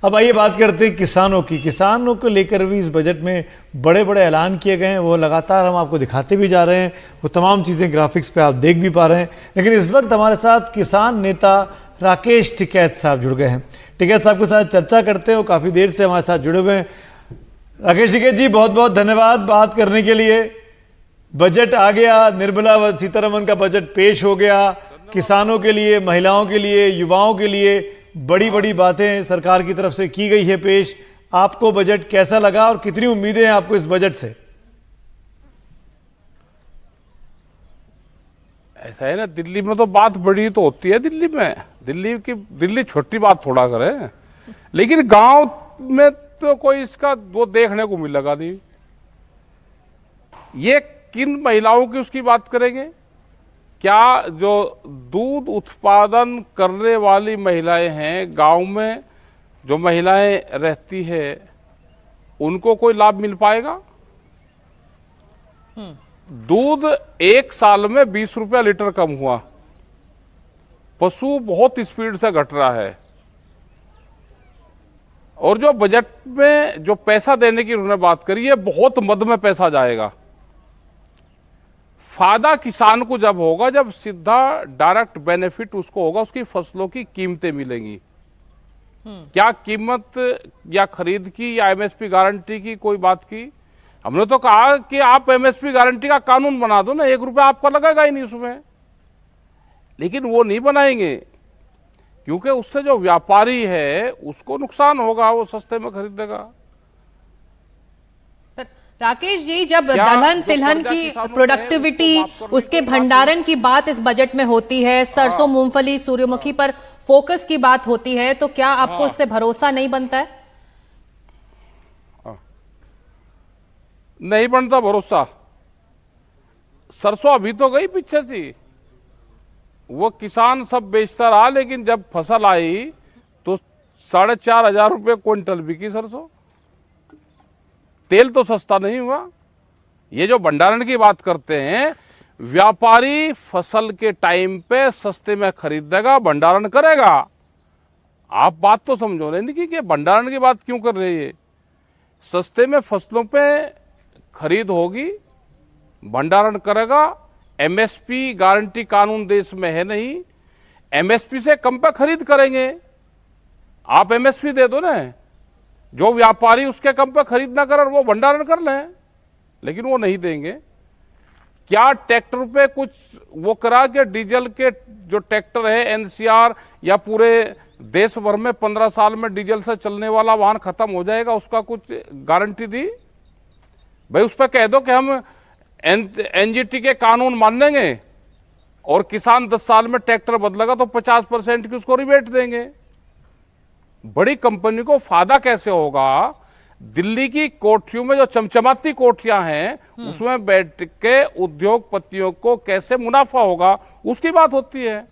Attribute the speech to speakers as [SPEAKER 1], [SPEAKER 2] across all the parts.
[SPEAKER 1] अब आइए बात करते हैं किसानों की। किसानों को लेकर भी इस बजट में बड़े बड़े ऐलान किए गए हैं, वो लगातार हम आपको दिखाते भी जा रहे हैं, वो तमाम चीज़ें ग्राफिक्स पे आप देख भी पा रहे हैं। लेकिन इस वक्त हमारे साथ किसान नेता राकेश टिकैत साहब जुड़ गए हैं। टिकैत साहब के साथ चर्चा करते हैं, वो काफ़ी देर से हमारे साथ जुड़े हुए हैं। राकेश टिकैत जी, बहुत बहुत धन्यवाद बात करने के लिए। बजट आ गया, निर्मला सीतारमण का बजट पेश हो गया। किसानों के लिए, महिलाओं के लिए, युवाओं के लिए बड़ी बड़ी बातें सरकार की तरफ से की गई है पेश। आपको बजट कैसा लगा और कितनी उम्मीदें हैं आपको इस बजट से?
[SPEAKER 2] ऐसा है ना, दिल्ली में तो बात बड़ी तो होती है। दिल्ली छोटी बात थोड़ा करे, लेकिन गांव में तो कोई इसका वो देखने को मिलेगा नहीं। ये किन महिलाओं की उसकी बात करेंगे? क्या जो दूध उत्पादन करने वाली महिलाएं हैं, गांव में जो महिलाएं रहती है, उनको कोई लाभ मिल पाएगा? दूध एक साल में 20 रुपया लीटर कम हुआ। पशु बहुत स्पीड से घट रहा है। और जो बजट में जो पैसा देने की उन्होंने बात करी है, बहुत मद में पैसा जाएगा। फायदा किसान को जब होगा, जब सीधा डायरेक्ट बेनिफिट उसको होगा, उसकी फसलों की कीमतें मिलेंगी। क्या कीमत या खरीद की या एमएसपी गारंटी की कोई बात की? हमने तो कहा कि आप एमएसपी गारंटी का कानून बना दो ना, 1 रुपया आपका लगेगा ही नहीं उसमें। लेकिन वो नहीं बनाएंगे, क्योंकि उससे जो व्यापारी है उसको नुकसान होगा, वो सस्ते में खरीदेगा।
[SPEAKER 3] राकेश जी, जब दलहन तिलहन की प्रोडक्टिविटी, उसके भंडारण की बात इस बजट में होती है, सरसों, मूंगफली, सूर्यमुखी पर फोकस की बात होती है, तो क्या आपको उससे भरोसा नहीं बनता है?
[SPEAKER 2] नहीं बनता भरोसा। सरसों अभी तो गई पीछे से, वो किसान सब बेचता रहा, लेकिन जब फसल आई तो 4,500 रुपये क्विंटल बिकी सरसों। तेल तो सस्ता नहीं हुआ। ये जो भंडारण की बात करते हैं, व्यापारी फसल के टाइम पे सस्ते में खरीदेगा, भंडारण करेगा। आप बात तो समझो नहीं कि भंडारण की बात क्यों कर रहे हैं। सस्ते में फसलों पे खरीद होगी, भंडारण करेगा। एमएसपी गारंटी कानून देश में है नहीं, एमएसपी से कम पे खरीद करेंगे। आप एमएसपी दे दो ना, जो व्यापारी उसके कम पे खरीद ना कर, वो भंडारण कर लें, लेकिन वो नहीं देंगे। क्या ट्रैक्टर पे कुछ वो करा के डीजल के जो ट्रैक्टर है एनसीआर या पूरे देश भर में 15 साल में डीजल से चलने वाला वाहन खत्म हो जाएगा, उसका कुछ गारंटी दी? भाई उस पर कह दो कि हम एनजीटी के कानून मान लेंगे, और किसान 10 साल में ट्रैक्टर बदलेगा तो 50% की उसको रिबेट देंगे। बड़ी कंपनी को फायदा कैसे होगा? दिल्ली की कोठरियों में जो चमचमाती कोठरियां हैं, उसमें बैठ के उद्योगपतियों को कैसे मुनाफा होगा, उसकी बात होती है।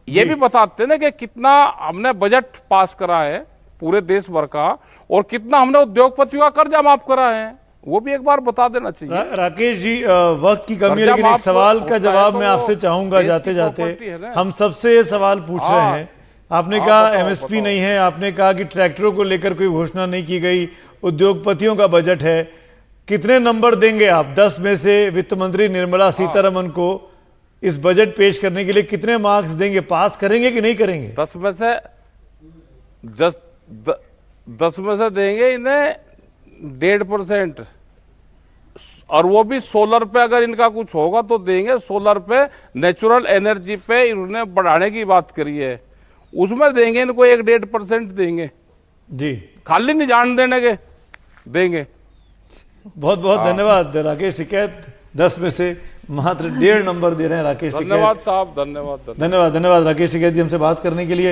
[SPEAKER 2] ये भी बताते हैं ना कि कितना हमने बजट पास करा है पूरे देश भर का, और कितना हमने उद्योगपतियों का कर्जा माफ करा है, वो भी एक बार बता देना चाहिए।
[SPEAKER 1] राकेश जी, वक्त की कमी है, लेकिन एक सवाल का जवाब मैं आपसे चाहूंगा जाते जाते। हम सबसे ये सवाल पूछ रहे हैं। आपने कहा एमएसपी नहीं है, आपने कहा कि ट्रैक्टरों को लेकर कोई घोषणा नहीं की गई, उद्योगपतियों का बजट है। कितने नंबर देंगे आप 10 में से वित्त मंत्री निर्मला सीतारमण को इस बजट पेश करने के लिए? कितने मार्क्स देंगे? पास करेंगे कि नहीं करेंगे?
[SPEAKER 2] 10 में से 10 में से देंगे इन्हें 1.5%, और वो भी सोलर पे अगर इनका कुछ होगा तो देंगे। सोलर पे, नेचुरल एनर्जी पे इन्होंने बढ़ाने की बात करी है, उसमें देंगे इनको 1-1.5% देंगे जी। खाली नहीं जान देने के, देंगे।
[SPEAKER 1] बहुत बहुत धन्यवाद राकेश टिकैत। 10 में से मात्र 1.5 नंबर दे रहे हैं राकेश टिकैत।
[SPEAKER 2] धन्यवाद साहब, धन्यवाद
[SPEAKER 1] राकेश टिकैत जी हमसे बात करने के लिए।